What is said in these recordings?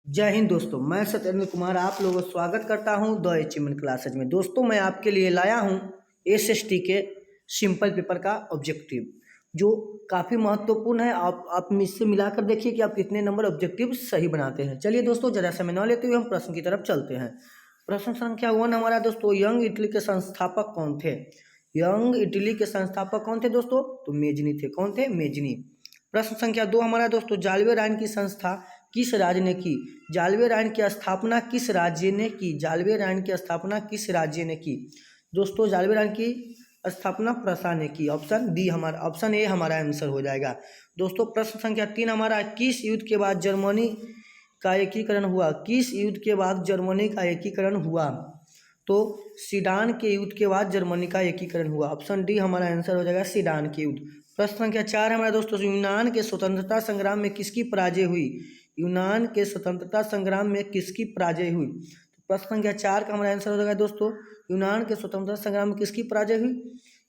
जय हिंद दोस्तों, मैं सत्येंद्र कुमार आप लोगों का स्वागत करता हूं द अचीवमेंट क्लासेज में। दोस्तों मैं आपके लिए लाया हूं एसएसटी के सिंपल पेपर का ऑब्जेक्टिव जो काफ़ी महत्वपूर्ण है। आप इससे मिलाकर देखिए कि आप कितने नंबर ऑब्जेक्टिव सही बनाते हैं। चलिए दोस्तों ज़्यादा समय न लेते हुए हम प्रश्न की तरफ चलते हैं। प्रश्न संख्या 1 हमारा दोस्तों, यंग इटली के संस्थापक कौन थे? यंग इटली के संस्थापक कौन थे दोस्तों? तो मेजनी थे। कौन थे? मेजनी। प्रश्न संख्या 2 हमारा दोस्तों, जाल्वे रायन की संस्था किस राज्य ने की? जाल्वे रायन की स्थापना किस राज्य ने की? जाल्वे रायन की स्थापना किस राज्य ने की? दोस्तों जाल्वे रायन की स्थापना प्रसा ने की। ऑप्शन ए हमारा आंसर हो जाएगा। दोस्तों प्रश्न संख्या 3 हमारा, किस युद्ध के बाद जर्मनी का एकीकरण हुआ? किस युद्ध के बाद जर्मनी का एकीकरण हुआ? तो सीडान के युद्ध के बाद जर्मनी का एकीकरण हुआ। ऑप्शन डी हमारा आंसर हो जाएगा, सीडान के युद्ध। प्रश्न संख्या 4 हमारे दोस्तों, यूनान के स्वतंत्रता संग्राम में किसकी पराजय हुई? यूनान के स्वतंत्रता संग्राम में किसकी पराजय हुई? तो प्रश्न संख्या 4 का हमारा आंसर हो जाएगा दोस्तों, यूनान के स्वतंत्रता संग्राम में किसकी पराजय हुई?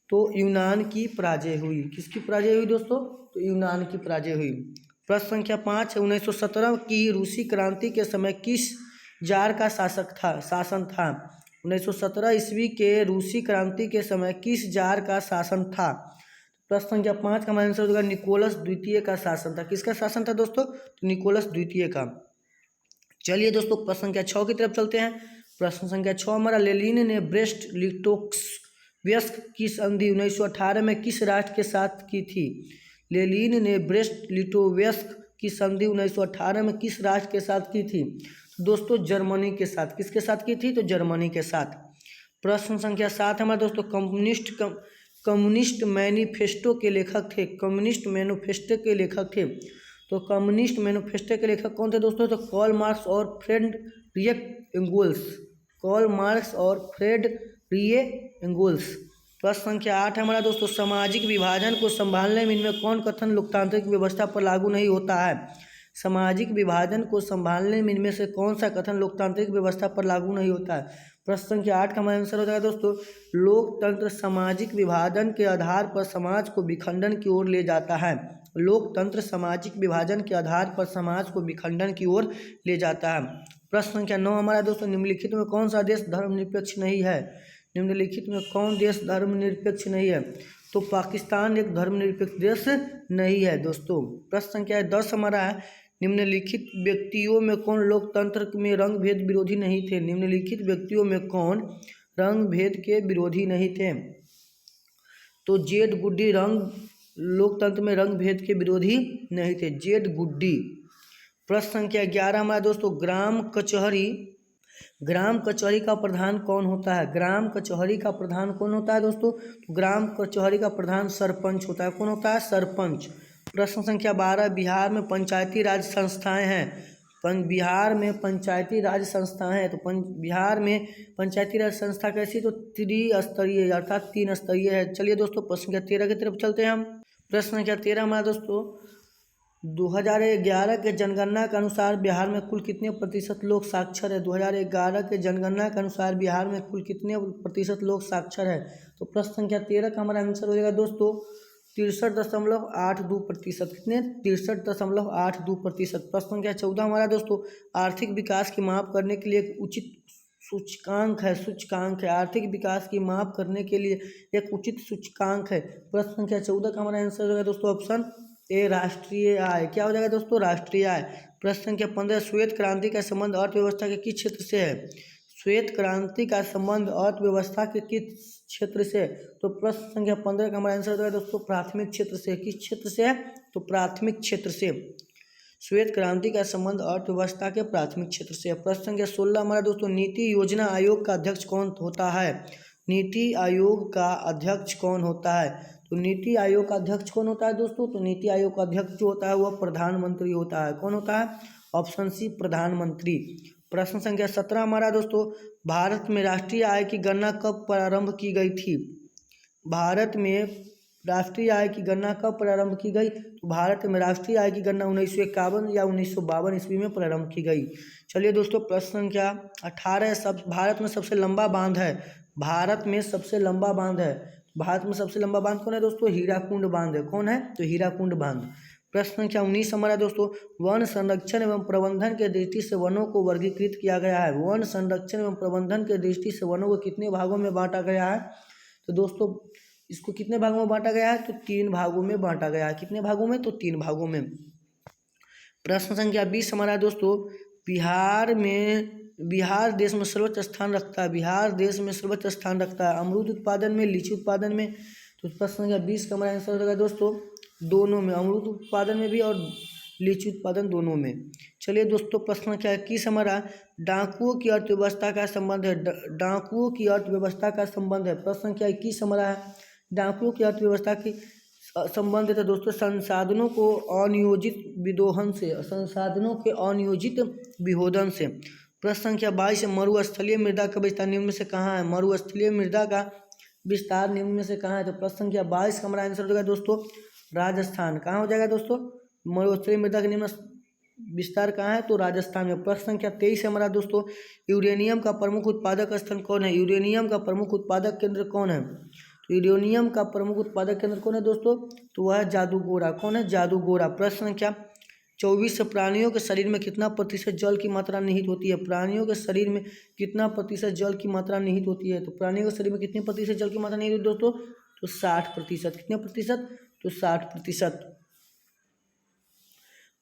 तो यूनान की पराजय हुई। किसकी पराजय हुई दोस्तों? तो यूनान की पराजय हुई। प्रश्न संख्या 5, 1917 की रूसी क्रांति के समय किस जार का शासन था? 1917 ईस्वी के रूसी क्रांति के समय किस जार का शासन था? प्रश्न संख्या 5 का हमारा आंसर होगा, निकोलस द्वितीय का शासन था। किसका शासन था दोस्तों? तो निकोलस द्वितीय का। चलिए दोस्तों प्रश्न संख्या 6 की तरफ चलते हैं। प्रश्न संख्या 6 हमारा, लेनिन ने ब्रेस्ट लिटोव्स्क की संधि 1918 में किस राष्ट्र के साथ की थी? लेनिन ने ब्रेस्ट लिटोव्स्क की संधि 1918 में किस राष्ट्र के साथ की थी? दोस्तों जर्मनी के साथ। किसके साथ की थी? तो जर्मनी के साथ। प्रश्न संख्या 7 हमारे दोस्तों, कम्युनिस्ट मैनिफेस्टो के लेखक थे। कम्युनिस्ट मैनिफेस्टो के लेखक थे। तो कम्युनिस्ट मैनिफेस्टो के लेखक कौन थे दोस्तों? तो कार्ल मार्क्स और फ्रेडरिक एंगेल्स। कार्ल मार्क्स और फ्रेडरिक एंगेल्स। प्रश्न संख्या 8 हमारा दोस्तों, सामाजिक विभाजन को संभालने में इनमें कौन कथन लोकतांत्रिक व्यवस्था पर लागू नहीं होता है? सामाजिक विभाजन को संभालने में इनमें से कौन सा कथन लोकतांत्रिक व्यवस्था पर लागू नहीं होता है? प्रश्न संख्या 8 का हमारा आंसर हो जाएगा दोस्तों, लोकतंत्र सामाजिक विभाजन के आधार पर समाज को विखंडन की ओर ले जाता है। लोकतंत्र सामाजिक विभाजन के आधार पर समाज को विखंडन की ओर ले जाता है। प्रश्न संख्या 9 हमारा दोस्तों, निम्नलिखित में कौन सा देश धर्मनिरपेक्ष नहीं है? निम्नलिखित में कौन देश धर्मनिरपेक्ष नहीं है? तो पाकिस्तान एक धर्मनिरपेक्ष देश नहीं है दोस्तों। प्रश्न संख्या 10 हमारा है, निम्नलिखित व्यक्तियों में कौन लोकतंत्र में रंग भेद विरोधी नहीं थे? निम्नलिखित व्यक्तियों में कौन रंग भेद के विरोधी नहीं थे? तो जेड गुड्डी लोकतंत्र में रंग भेद के विरोधी नहीं थे। जेड गुड्डी। प्रश्न संख्या 11 हमारा दोस्तों, ग्राम कचहरी का प्रधान कौन होता है? ग्राम कचहरी का प्रधान कौन होता है दोस्तों? तो ग्राम कचहरी का प्रधान सरपंच होता है। कौन होता है? सरपंच। प्रश्न संख्या 12, बिहार में पंचायती राज संस्थाएं हैं। बिहार में पंचायती राज संस्थाएं हैं। तो बिहार में पंचायती राज संस्था कैसी? तो त्रिस्तरीय अर्थात 3 स्तरीय है। चलिए दोस्तों प्रश्न संख्या 13 की तरफ चलते हैं हम। प्रश्न संख्या 13 हमारा दोस्तों, 2011 के जनगणना के अनुसार बिहार में कुल कितने प्रतिशत लोग साक्षर है? 2011 के जनगणना के अनुसार बिहार में कुल कितने प्रतिशत लोग साक्षर है? तो प्रश्न संख्या 13 का हमारा आंसर हो जाएगा दोस्तों, 63.82%। कितने? 63.82%। प्रश्न संख्या 14 हमारा दोस्तों, आर्थिक विकास की माप करने के लिए एक उचित सूचकांक है। आर्थिक विकास की माप करने के लिए एक उचित सूचकांक है। प्रश्न संख्या 14 का हमारा आंसर हो जाएगा दोस्तों, ऑप्शन ए राष्ट्रीय आय। क्या हो जाएगा दोस्तों? राष्ट्रीय आय। प्रश्न संख्या 15, श्वेत क्रांति का संबंध अर्थव्यवस्था के किस क्षेत्र से है? श्वेत क्रांति का संबंध अर्थव्यवस्था के किस क्षेत्र से? तो प्रश्न संख्या 15 का हमारा आंसर हो जाएगा दोस्तों, प्राथमिक क्षेत्र से। किस क्षेत्र से है? तो प्राथमिक क्षेत्र से। श्वेत क्रांति का संबंध अर्थव्यवस्था के प्राथमिक क्षेत्र से। प्रश्न संख्या 16 हमारा दोस्तों, नीति योजना आयोग का अध्यक्ष कौन होता है? नीति आयोग का अध्यक्ष कौन होता है? तो नीति आयोग का अध्यक्ष कौन होता है दोस्तों? तो नीति आयोग का अध्यक्ष जो होता है वह प्रधानमंत्री होता है। कौन होता है? ऑप्शन सी प्रधानमंत्री। प्रश्न संख्या 17 हमारा दोस्तों, भारत में राष्ट्रीय आय की गणना कब प्रारंभ की गई थी? भारत में राष्ट्रीय आय की गणना कब प्रारंभ की गई? तो भारत में राष्ट्रीय आय की गणना 1951 या 1952 ईस्वी में प्रारंभ की गई। चलिए दोस्तों प्रश्न संख्या 18, भारत में सबसे लंबा बांध है। भारत में सबसे लंबा बांध है। भारत में सबसे लंबा बांध कौन है दोस्तों? हीराकुंड बांध है। कौन है? तो हीराकुंड बांध। प्रश्न संख्या 19 हमारा दोस्तों, वन संरक्षण एवं प्रबंधन के दृष्टि से वनों को वर्गीकृत किया गया है। वन संरक्षण एवं प्रबंधन के दृष्टि से वनों को कितने भागों में बांटा गया है? तो दोस्तों इसको कितने भागों में बांटा गया है? तो 3 भागों में बांटा गया है। कितने भागों में? तो 3 भागों में। प्रश्न संख्या 20 हमारा दोस्तों, बिहार देश में सर्वोच्च स्थान रखता है। बिहार देश में सर्वोच्च स्थान रखता है अमरूद उत्पादन में, लीची उत्पादन में। तो प्रश्न संख्या 20 का हमारा आंसर हो जाएगा दोस्तों दोनों में, अमरूद उत्पादन में भी और लीची उत्पादन दोनों में। चलिए दोस्तों प्रश्न संख्या 21 हमारा, डाकुओं की अर्थव्यवस्था का संबंध है। डाकुओं की अर्थव्यवस्था का संबंध है। प्रश्न संख्या 21 हमारा है, डाकुओं की अर्थव्यवस्था की संबंध है दोस्तों संसाधनों को अनियोजित विदोहन से, संसाधनों के अनियोजित विहोदन से। प्रश्न संख्या 22, मरुस्थलीय मृदा का विस्तार निम्न में से कहाँ है? मरुस्थलीय मृदा का विस्तार निम्न में से कहाँ है? तो प्रश्न संख्या 22 का हमारा आंसर हो जाएगा दोस्तों राजस्थान। कहाँ हो जाएगा दोस्तों? मरुस्थलीय मृदा का निम्न विस्तार कहाँ है? तो राजस्थान में। प्रश्न संख्या 23 हमारा दोस्तों, यूरेनियम का प्रमुख उत्पादक स्थल कौन है? यूरेनियम का प्रमुख उत्पादक केंद्र कौन है? तो यूरेनियम का प्रमुख उत्पादक केंद्र कौन है दोस्तों? तो वह है जादूगोरा। कौन है? जादूगोरा। प्रश्न संख्या 24, प्राणियों के शरीर में कितना प्रतिशत जल की मात्रा निहित होती है? प्राणियों के शरीर में कितना प्रतिशत जल की मात्रा निहित होती है? तो प्राणियों के शरीर में कितने प्रतिशत जल की मात्रा निहित होती है दोस्तों? तो 60%। कितने प्रतिशत? तो 60%।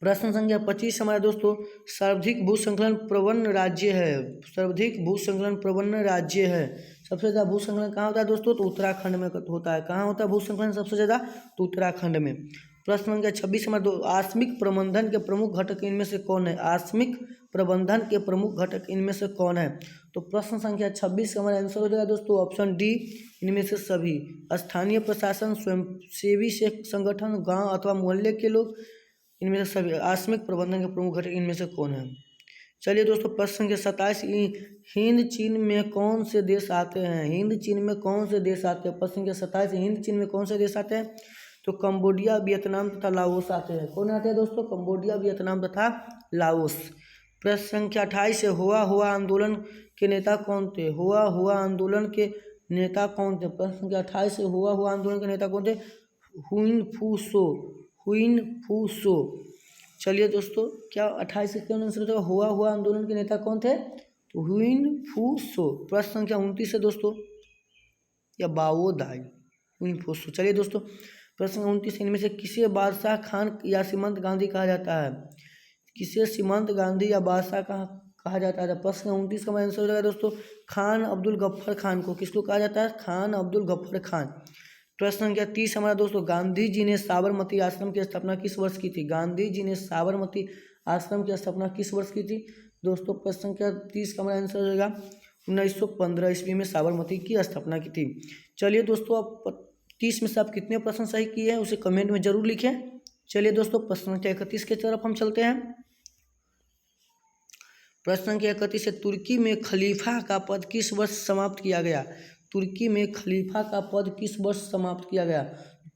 प्रश्न संख्या 25 हमारे दोस्तों, सर्वाधिक भूसंकलन प्रवण राज्य है। सर्वाधिक भूसंकलन प्रवण राज्य है। सबसे ज़्यादा भूसंकलन कहाँ होता है दोस्तों? तो उत्तराखंड में होता है। कहाँ होता है भूसंकलन सबसे ज़्यादा? तो उत्तराखंड में। प्रश्न संख्या 26 हमारे आकस्मिक प्रबंधन के प्रमुख घटक इनमें से कौन है? आकस्मिक प्रबंधन के प्रमुख घटक इनमें से कौन है? तो प्रश्न संख्या 26 का हमारा आंसर हो जाएगा दोस्तों ऑप्शन डी, इनमें से सभी। स्थानीय प्रशासन, स्वयंसेवी संगठन, गाँव अथवा मोहल्ले के लोग, इनमें से सभी। आकस्मिक प्रबंधन के प्रमुख घटक इनमें से कौन है? चलिए दोस्तों प्रश्न संख्या 27, हिंद चीन में कौन से देश आते हैं? हिंद चीन में कौन से देश आते हैं? प्रश्न संख्या 27, हिंद चीन में कौन से देश आते हैं? तो कंबोडिया, वियतनाम तथा लाओस आते हैं। कौन आते हैं दोस्तों? कंबोडिया, वियतनाम तथा लाओस। प्रश्न संख्या 28, हुआ आंदोलन के नेता कौन थे? हुआ आंदोलन के नेता कौन थे? प्रश्न संख्या 28, हुआ आंदोलन के नेता कौन थे? हुइन फूसो। चलिए दोस्तों क्या 28 से क्यों आंसर होगा? हुआ आंदोलन के नेता कौन थे? तो हुइन फूसो। प्रश्न संख्या 29 है दोस्तों, या बाओ दाई, हुइन फूसो। चलिए दोस्तों प्रश्न 29, इनमें से किसे बादशाह खान या सीमंत गांधी कहा जाता है? किसे सीमंत गांधी या बादशाह कहा जाता है? प्रश्न 29 का आंसर हो जाएगा दोस्तों खान अब्दुल गफ्फर खान को। किसको कहा जाता है? खान अब्दुल गफ्फर खान। प्रश्न संख्या 30 हमारा दोस्तों, गांधी जी ने साबरमती आश्रम की स्थापना किस वर्ष की थी? गांधी जी ने साबरमती आश्रम की स्थापना किस वर्ष की थी दोस्तों? प्रश्न संख्या 30 का हमारा आंसर हो जाएगा 1915 ईस्वी में साबरमती की स्थापना की थी। चलिए दोस्तों आप 30 में से आप कितने प्रश्न सही किए हैं उसे कमेंट में जरूर लिखें। चलिए दोस्तों प्रश्न संख्या 31 की तरफ हम चलते हैं। प्रश्न संख्या 31 है, तुर्की में खलीफा का पद किस वर्ष समाप्त किया गया? तुर्की में खलीफा का पद किस वर्ष समाप्त किया गया?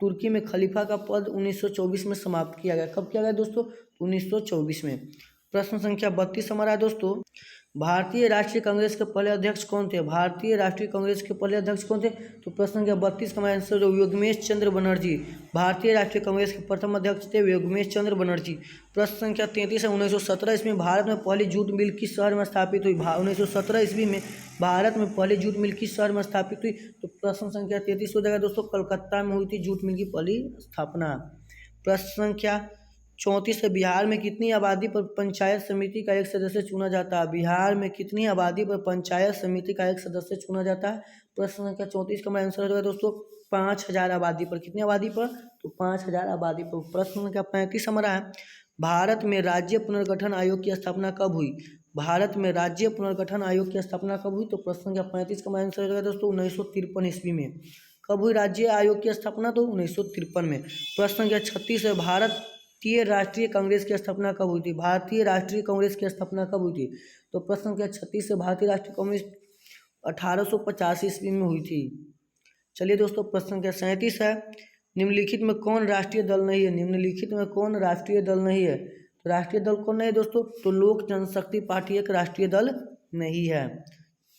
तुर्की में खलीफा का पद 1924 में समाप्त किया गया। कब किया गया दोस्तों? 1924 में। प्रश्न संख्या 32 हमारा दोस्तों, भारतीय राष्ट्रीय कांग्रेस के पहले अध्यक्ष कौन थे? भारतीय राष्ट्रीय कांग्रेस के पहले अध्यक्ष कौन थे? तो प्रश्न संख्या 32 का आंसर जो योगेश चंद्र बनर्जी। भारतीय राष्ट्रीय कांग्रेस के प्रथम अध्यक्ष थे योगेश चंद्र बनर्जी। प्रश्न संख्या 33 है, 1917 ईस्वी में भारत में पहली जूट मिल किस शहर में स्थापित हुई? 1917 ईस्वी में भारत में पहली जूट मिल किस शहर में स्थापित हुई? तो प्रश्न संख्या 33 हो जाएगा दोस्तों कलकत्ता में हुई थी जूट मिल की पहली स्थापना। प्रश्न संख्या 34 है, बिहार में कितनी आबादी पर पंचायत समिति का एक सदस्य चुना जाता है? बिहार में कितनी आबादी पर पंचायत समिति का एक सदस्य चुना जाता है? प्रश्न संख्या 34 का आंसर हो जाएगा दोस्तों 5000 आबादी पर। कितनी आबादी पर? तो 5000 आबादी पर। प्रश्न संख्या 35 हमारा है, भारत में राज्य पुनर्गठन आयोग की स्थापना कब हुई? भारत में राज्य पुनर्गठन आयोग की स्थापना कब हुई? तो प्रश्न संख्या 35 का आंसर हो जाएगा दोस्तों 1953 ईस्वी में। कब हुई राज्य आयोग की स्थापना? तो 1953 में। प्रश्न संख्या 36 है, भारतीय राष्ट्रीय कांग्रेस की स्थापना कब हुई थी? भारतीय राष्ट्रीय कांग्रेस की स्थापना कब हुई थी? तो प्रश्न संख्या 36 से भारतीय राष्ट्रीय कांग्रेस 1885 ईस्वी में हुई थी। चलिए दोस्तों प्रश्न संख्या 37 है, निम्नलिखित में कौन राष्ट्रीय दल नहीं है? निम्नलिखित में कौन राष्ट्रीय दल नहीं है? राष्ट्रीय दल कौन नहीं है दोस्तों? तो लोक जनशक्ति पार्टी एक राष्ट्रीय दल नहीं है।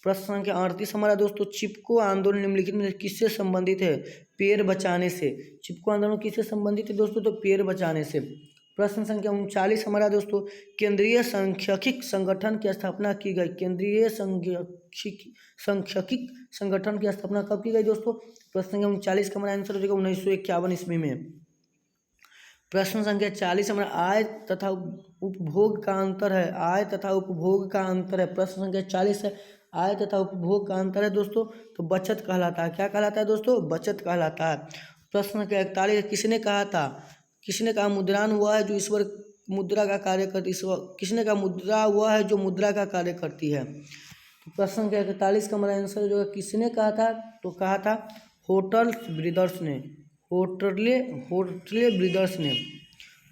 प्रश्न संख्या 38 हमारा दोस्तों, चिपको आंदोलन निम्नलिखित में किससे संबंधित है? पेड़ बचाने से। चिपको आंदोलन किससे संबंधित है दोस्तों? तो पेड़ बचाने से। प्रश्न संख्या 39 हमारा दोस्तों, केंद्रीय सांख्यिकी संगठन की स्थापना की गई। केंद्रीय सांख्यिकी संगठन की स्थापना कब की गई दोस्तों? प्रश्न संख्या 39 का हमारा आंसर हो जाएगा 1951 ईस्वी में। प्रश्न संख्या 40 हमारा, आय तथा उपभोग का अंतर है। आय तथा उपभोग का अंतर है। प्रश्न संख्या 40 है, आय तथा उपभोग का अंतर है दोस्तों, तो बचत कहलाता है। क्या कहलाता है दोस्तों? बचत कहलाता है। प्रश्न संख्या 41, किसने कहा था? किसने कहा मुद्रान वह है जो ईश्वर मुद्रा का कार्य करती है? किसने कहा मुद्रा वह है जो मुद्रा का कार्य करती है? तो प्रश्न संख्या 41 का हमारा आंसर जो है किसने कहा था? तो कहा था होटल ब्रदर्स ने। होटले ब्रदर्स ने।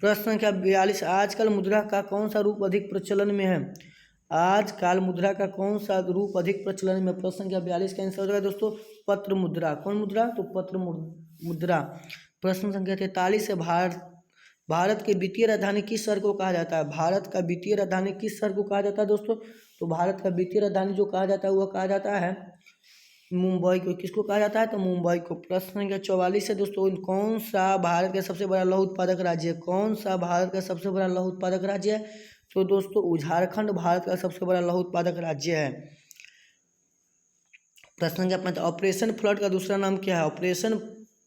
प्रश्न संख्या 42, आजकल मुद्रा का कौन सा रूप अधिक प्रचलन में है? आजकल मुद्रा का कौन सा रूप अधिक प्रचलन में? प्रश्न संख्या 42 का आंसर हो जाएगा दोस्तों पत्र मुद्रा। कौन मुद्रा? तो पत्र मुद्रा। प्रश्न संख्या 43 है, भारत के वित्तीय राजधानी किस शहर को कहा जाता है? भारत का वित्तीय राजधानी किस शहर को कहा जाता है दोस्तों? तो भारत का वित्तीय राजधानी जो कहा जाता है वह कहा जाता है मुंबई को। किसको कहा जाता है? तो मुंबई को। प्रश्न संख्या 44 है दोस्तों, कौन सा भारत का सबसे बड़ा लौह उत्पादक राज्य है? कौन सा भारत का सबसे बड़ा लौह उत्पादक राज्य है? तो दोस्तों झारखंड भारत का सबसे बड़ा लौह उत्पादक राज्य है। प्रश्न संख्या 5, ऑपरेशन फ्लड का दूसरा नाम क्या है? ऑपरेशन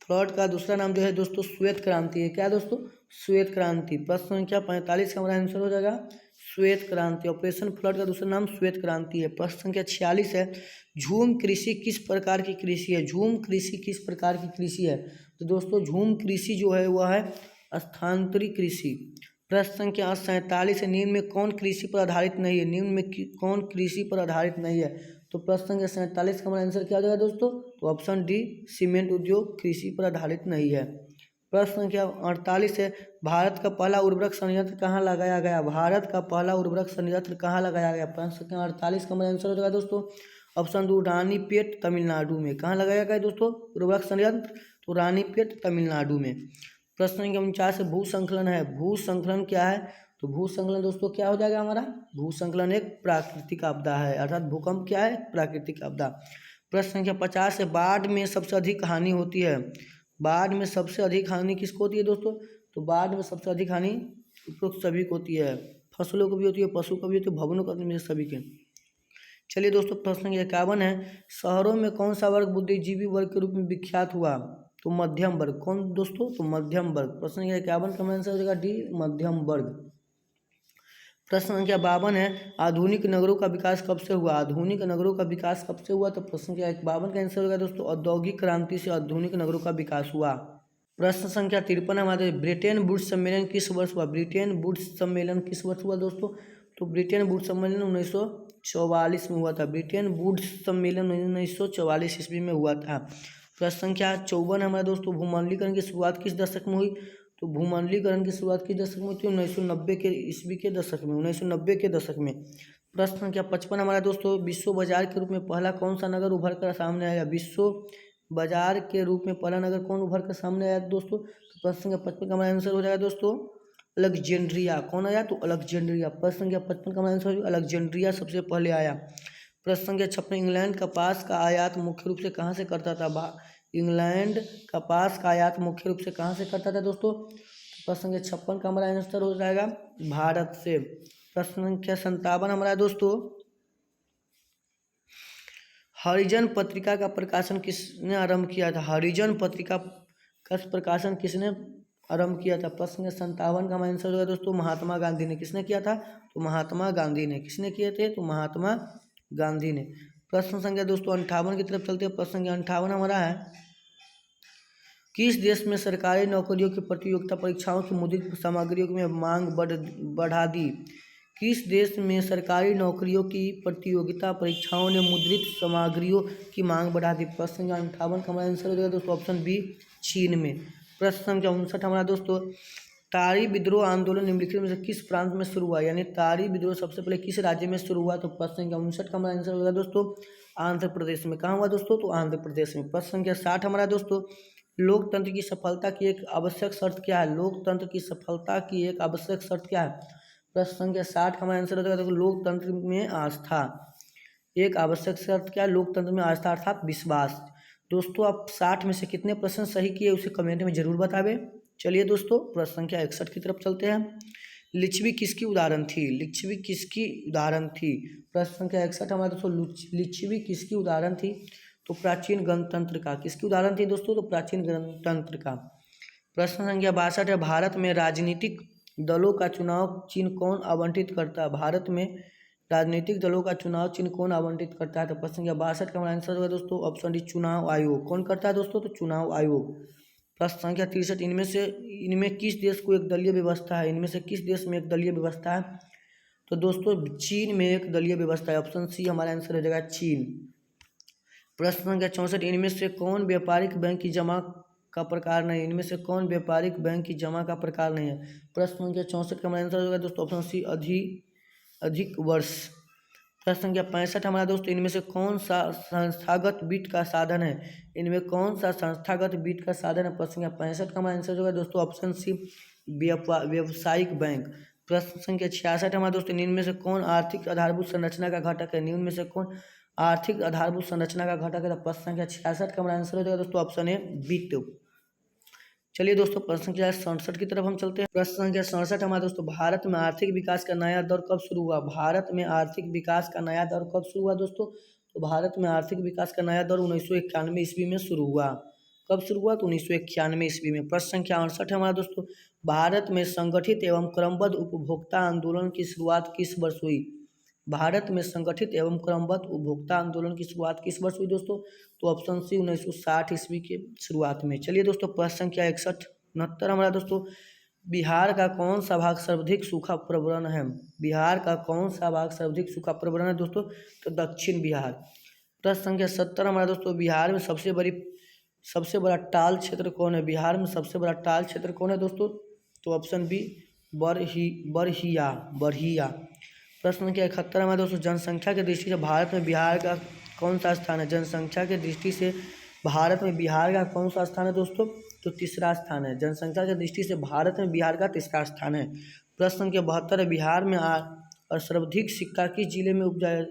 फ्लड का दूसरा नाम जो है दोस्तों श्वेत क्रांति है। क्या दोस्तों? श्वेत क्रांति। प्रश्न संख्या 45 का हमारा आंसर हो जाएगा श्वेत क्रांति। ऑपरेशन फ्लड का दूसरा नाम श्वेत क्रांति है। प्रश्न संख्या 46 है, झूम कृषि किस प्रकार की कृषि है? झूम कृषि किस प्रकार की कृषि है? तो दोस्तों झूम कृषि जो है वह है स्थानांतरित कृषि। प्रश्न संख्या 47 है, निम्न में कौन कृषि पर आधारित नहीं है? निम्न में कौन कृषि पर आधारित नहीं है? तो प्रश्न संख्या 47 का हमारा आंसर क्या हो जाएगा दोस्तों? तो ऑप्शन डी, सीमेंट उद्योग कृषि पर आधारित नहीं है। प्रश्न संख्या 48 है, भारत का पहला उर्वरक संयंत्र कहाँ लगाया गया? भारत का पहला उर्वरक संयंत्र कहाँ लगाया गया? प्रश्न संख्या 48 का हमारा आंसर हो जाएगा दोस्तों ऑप्शन दो, रानीपेट तमिलनाडु में। कहाँ लगाया गया दोस्तों उर्वरक संयंत्र? तो रानीपेट तमिलनाडु में। प्रश्न संख्या 49 है, भूसंकलन है। भूसंकलन क्या है? तो भूसंकलन दोस्तों क्या हो जाएगा हमारा? भूसंकलन एक प्राकृतिक आपदा है, अर्थात भूकंप क्या है? प्राकृतिक आपदा। प्रश्न संख्या 50 है, बाढ़ में सबसे अधिक हानि होती है। बाढ़ में सबसे अधिक हानि किसको होती है दोस्तों? तो बाढ़ में सबसे अधिक हानि उपरोक्त सभी को होती है, फसलों को भी होती है, पशु को भी होती है, भवनों को भी, सभी के। चलिए दोस्तों प्रश्न संख्या 51 है, शहरों में कौन सा वर्ग बुद्धिजीवी वर्ग के रूप में विख्यात हुआ? तो मध्यम वर्ग। कौन दोस्तों? तो मध्यम वर्ग। प्रश्न संख्या 51 का आंसर हो जाएगा डी, मध्यम वर्ग। प्रश्न संख्या 52 है, आधुनिक नगरों का विकास कब से हुआ? आधुनिक नगरों का विकास कब से हुआ? तो प्रश्न संख्या 52 का आंसर होगा दोस्तों औद्योगिक क्रांति से आधुनिक नगरों का विकास हुआ। प्रश्न संख्या 53 हमारे, ब्रिटेन वुड्स सम्मेलन किस वर्ष हुआ? ब्रिटेन वुड्स सम्मेलन किस वर्ष हुआ दोस्तों? तो ब्रिटेन वुड्स सम्मेलन 1944 में हुआ था। ब्रिटेन वुड्स सम्मेलन 1944 ईस्वी में हुआ था। प्रश्न संख्या 54 हमारे दोस्तों, भूमंडलीकरण की शुरुआत किस दशक में हुई? तो भूमंडलीकरण की शुरुआत किस दशक में हुई थी? 1990 के ईस्वी के दशक में, 1990 के दशक में। प्रश्न संख्या 55 हमारा दोस्तों, विश्व बाजार के रूप में पहला कौन सा नगर उभर कर सामने आया? विश्व बाजार के रूप में पहला नगर कौन उभर कर सामने आया दोस्तों? तो प्रश्न संख्या 55 का हमारा आंसर हो जाएगा दोस्तों अलेक्जेंड्रिया। कौन आया? तो अलेक्जेंड्रिया। प्रश्न संख्या 55 का हमारा आंसर अलेक्जेंड्रिया सबसे पहले आया। प्रश्न संख्या 56, इंग्लैंड कपास का आयात मुख्य रूप से कहाँ से करता था? इंग्लैंड कपास का आयात मुख्य रूप से कहाँ से करता था दोस्तों? प्रश्न संख्या 56 का हमारा आंसर हो जाएगा भारत से। प्रश्न संख्या 57 हमारा दोस्तों, हरिजन पत्रिका का प्रकाशन किसने आरंभ किया था? हरिजन पत्रिका का प्रकाशन किसने आरंभ किया था? प्रश्न संख्या 57 का हमारा आंसर होगा दोस्तों महात्मा गांधी ने। किसने किया था? तो महात्मा गांधी ने। किसने किए थे? तो महात्मा गांधी ने। प्रश्न संख्या दोस्तों 58 की तरफ चलते हैं। प्रश्न संख्या 58 हमारा है, किस देश में सरकारी नौकरियों की प्रतियोगिता परीक्षाओं की मुद्रित सामग्रियों में मांग बढ़ा दी? किस देश में सरकारी नौकरियों की प्रतियोगिता परीक्षाओं ने मुद्रित सामग्रियों की मांग बढ़ा दी? प्रश्न संख्या 58 का हमारा आंसर हो जाएगा दोस्तों ऑप्शन बी, चीन में। प्रश्न संख्या 59 हमारा दोस्तों, तारी विद्रोह आंदोलन निम्नलिखित में से किस प्रांत में शुरू हुआ? यानी तारी विद्रोह सबसे पहले किस राज्य में शुरू हुआ? तो प्रश्न संख्या 59 का हमारा आंसर होगा दोस्तों आंध्र प्रदेश में। कहाँ हुआ दोस्तों? तो आंध्र प्रदेश में। प्रश्न संख्या 60 हमारा दोस्तों, लोकतंत्र की सफलता की एक आवश्यक शर्त क्या है? लोकतंत्र की सफलता की एक आवश्यक शर्त क्या है? प्रश्न संख्या 60 का हमारा आंसर हो जाएगा लोकतंत्र में आस्था। एक आवश्यक शर्त क्या, लोकतंत्र में आस्था अर्थात विश्वास। दोस्तों आप 60 में से कितने प्रश्न सही किए उसे कमेंट में जरूर बतावे। चलिए दोस्तों प्रश्न संख्या 61 की तरफ चलते हैं। लिच्छवी किसकी उदाहरण थी, लिच्छवी किसकी उदाहरण थी। प्रश्न संख्या 61 हमारे दोस्तों लिच्छवी किसकी उदाहरण थी, तो प्राचीन गणतंत्र का। किसकी उदाहरण थी दोस्तों, तो प्राचीन गणतंत्र का। प्रश्न संख्या 62 है, भारत में राजनीतिक दलों का चुनाव चिन्ह कौन आवंटित करता है। भारत में राजनीतिक दलों का चुनाव चिन्ह कौन आवंटित करता है, तो प्रश्न संख्या 62 का हमारा आंसर होगा दोस्तों ऑप्शन डी, चुनाव आयोग। कौन करता है दोस्तों, तो चुनाव आयोग। प्रश्न संख्या 63, इनमें किस देश को एक दलीय व्यवस्था है, इनमें से किस देश में एक दलीय व्यवस्था है, तो दोस्तों चीन में एक दलीय व्यवस्था है। ऑप्शन सी हमारा आंसर हो जाएगा चीन। प्रश्न संख्या 64, इनमें से कौन व्यापारिक बैंक की जमा का प्रकार नहीं है, इनमें से कौन व्यापारिक बैंक की जमा का प्रकार नहीं है। प्रश्न संख्या 64 का हमारा आंसर होगा दोस्तों ऑप्शन सी, अधिक वर्ष। प्रश्न संख्या 65 हमारा दोस्तों, इनमें से कौन सा संस्थागत वित्त का साधन है, इनमें कौन सा संस्थागत वित्त का साधन है। प्रश्न संख्या 65 का हमारा आंसर होगा दोस्तों ऑप्शन सी, व्यावसायिक बैंक। प्रश्न संख्या 66 हमारे दोस्तों, इनमें से कौन आर्थिक आधारभूत संरचना का घटक है, निम्न में से कौन आर्थिक आधारभूत संरचना का घटक है। तो प्रश्न संख्या 66 का हमारा आंसर हो जाएगा दोस्तों ऑप्शन ए, वित्त। चलिए दोस्तों प्रश्न संख्या 67 की तरफ हम चलते हैं। प्रश्न संख्या 67 हमारे दोस्तों, भारत में आर्थिक विकास का नया दौर कब शुरू हुआ। भारत में आर्थिक विकास का नया दौर कब शुरू हुआ दोस्तों, तो भारत में आर्थिक विकास का नया दौर 1991 ईस्वी में शुरू हुआ। कब शुरू हुआ, तो 1991 ईस्वी में। प्रश्न संख्या 68 है हमारा दोस्तों, भारत में संगठित एवं क्रमबद्ध उपभोक्ता आंदोलन की शुरुआत किस वर्ष हुई। भारत में संगठित एवं क्रमबद्ध उपभोक्ता आंदोलन की शुरुआत किस वर्ष हुई दोस्तों, तो ऑप्शन सी 1960 ईस्वी के शुरुआत में। चलिए दोस्तों प्रश्न संख्या 69 हमारा दोस्तों, बिहार का कौन सा भाग सर्वाधिक सूखा प्रवण है। बिहार का कौन सा भाग सर्वाधिक सूखा प्रवण है दोस्तों, तो दक्षिण बिहार। प्रश्न संख्या 70 हमारा दोस्तों, बिहार में सबसे बड़ा टाल क्षेत्र कौन है। बिहार में सबसे बड़ा टाल क्षेत्र कौन है दोस्तों, तो ऑप्शन बी, बरहिया। प्रश्न संख्या 71 हमारे दोस्तों, जनसंख्या की दृष्टि से भारत में बिहार का कौन सा स्थान है। जनसंख्या की दृष्टि से भारत में बिहार का कौन सा स्थान है दोस्तों, तो तीसरा स्थान है। जनसंख्या की दृष्टि से भारत में बिहार का तीसरा स्थान है। प्रश्न संख्या 72 है, बिहार में और सर्वाधिक सिक्का किस जिले में उपजाया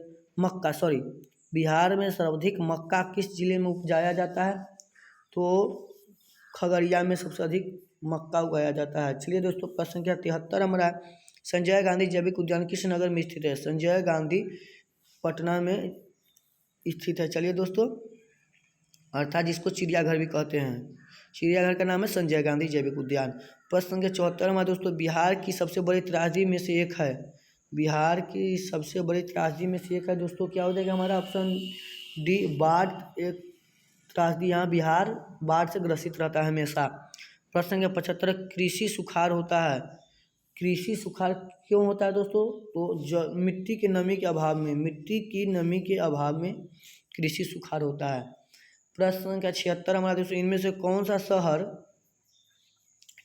बिहार में सर्वाधिक मक्का किस जिले में उपजाया जाता है, तो खगड़िया में सबसे अधिक मक्का उगाया जाता है। चलिए दोस्तों प्रश्न संख्या 73 हमारा, संजय गांधी जैविक उद्यान किस नगर में स्थित है। संजय गांधी पटना में स्थित है। चलिए दोस्तों, अर्थात जिसको चिड़ियाघर भी कहते हैं, चिड़ियाघर का नाम है संजय गांधी जैविक उद्यान। प्रश्न संख्या 74 हमारे दोस्तों, बिहार की सबसे बड़ी त्रासदी में से एक है। बिहार की सबसे बड़ी त्रासदी में से एक है दोस्तों, क्या हो जाएगा हमारा ऑप्शन डी, बाढ़। एक त्रासदी, यहाँ बिहार बाढ़ से ग्रसित रहता है हमेशा। प्रश्न संख्या 75, कृषि सुखाड़ होता है। कृषि सुखाड़ क्यों होता है दोस्तों, तो मिट्टी की नमी के अभाव में कृषि सुखाड़ होता है। प्रश्न संख्या 76 हमारा दोस्तों, इनमें से कौन सा शहर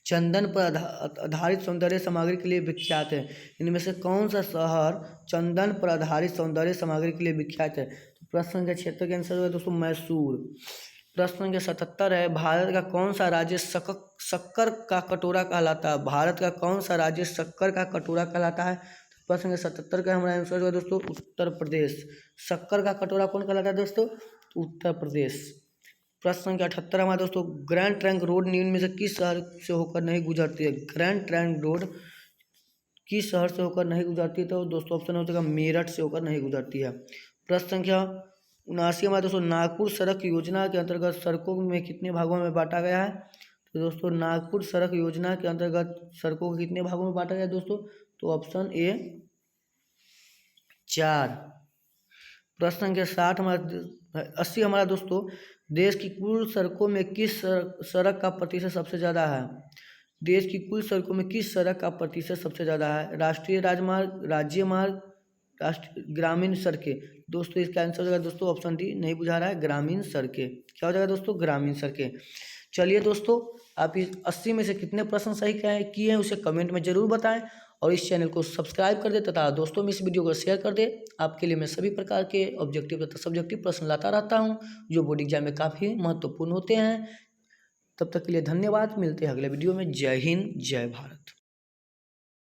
चंदन पर आधारित सौंदर्य सामग्री के लिए विख्यात है। इनमें से कौन सा शहर चंदन पर आधारित सौंदर्य सामग्री के लिए विख्यात है, तो प्रश्न संख्या 76 के आंसर होगा दोस्तों मैसूर। प्रश्न संख्या 77 है, भारत का कौन सा राज्य शक्कर का कटोरा कहलाता है। भारत का कौन सा राज्य शक्कर का कटोरा कहलाता है, तो प्रश्न संख्या 77 का हमारा आंसर होगा दोस्तों उत्तर प्रदेश। शक्कर का कटोरा कौन कहलाता है दोस्तों, उत्तर प्रदेश। प्रश्न संख्या 78 हमारे दोस्तों, ग्रैंड ट्रंक रोड निम्न में से किस शहर से होकर नहीं गुजरती है। ग्रैंड ट्रंक रोड किस शहर से होकर नहीं गुजरती है, तो दोस्तों ऑप्शन हो जाएगा मेरठ से होकर नहीं गुजरती है। प्रश्न संख्या 79 हमारे दोस्तों, नागपुर सड़क योजना के अंतर्गत सड़कों में कितने भागों में बांटा गया है, तो दोस्तों नागपुर सड़क योजना के अंतर्गत सड़कों को कितने भागों में बांटा गया है दोस्तों, तो ऑप्शन ए 4। प्रश्न संख्या 80 हमारा दोस्तों, देश की कुल सड़कों में किस सड़क का प्रतिशत सबसे ज़्यादा है। देश की कुल सड़कों में किस सड़क का प्रतिशत सबसे ज़्यादा है। राष्ट्रीय राजमार्ग, राज्य मार्ग, ग्रामीण सड़कें। दोस्तों इसका आंसर हो जाएगा दोस्तों ऑप्शन डी, नहीं बुझा रहा है, ग्रामीण सड़कें। क्या हो जाएगा दोस्तों, ग्रामीण सड़कें। चलिए दोस्तों, आप इस 80 में से कितने प्रश्न सही किए हैं उसे कमेंट में जरूर बताएं और इस चैनल को सब्सक्राइब कर दे तथा दोस्तों में इस वीडियो को शेयर कर दे। आपके लिए मैं सभी प्रकार के ऑब्जेक्टिव तथा सब्जेक्टिव प्रश्न लाता रहता हूं जो बोर्ड एग्जाम में काफ़ी महत्वपूर्ण होते हैं। तब तक के लिए धन्यवाद, मिलते हैं अगले वीडियो में। जय हिंद, जय भारत।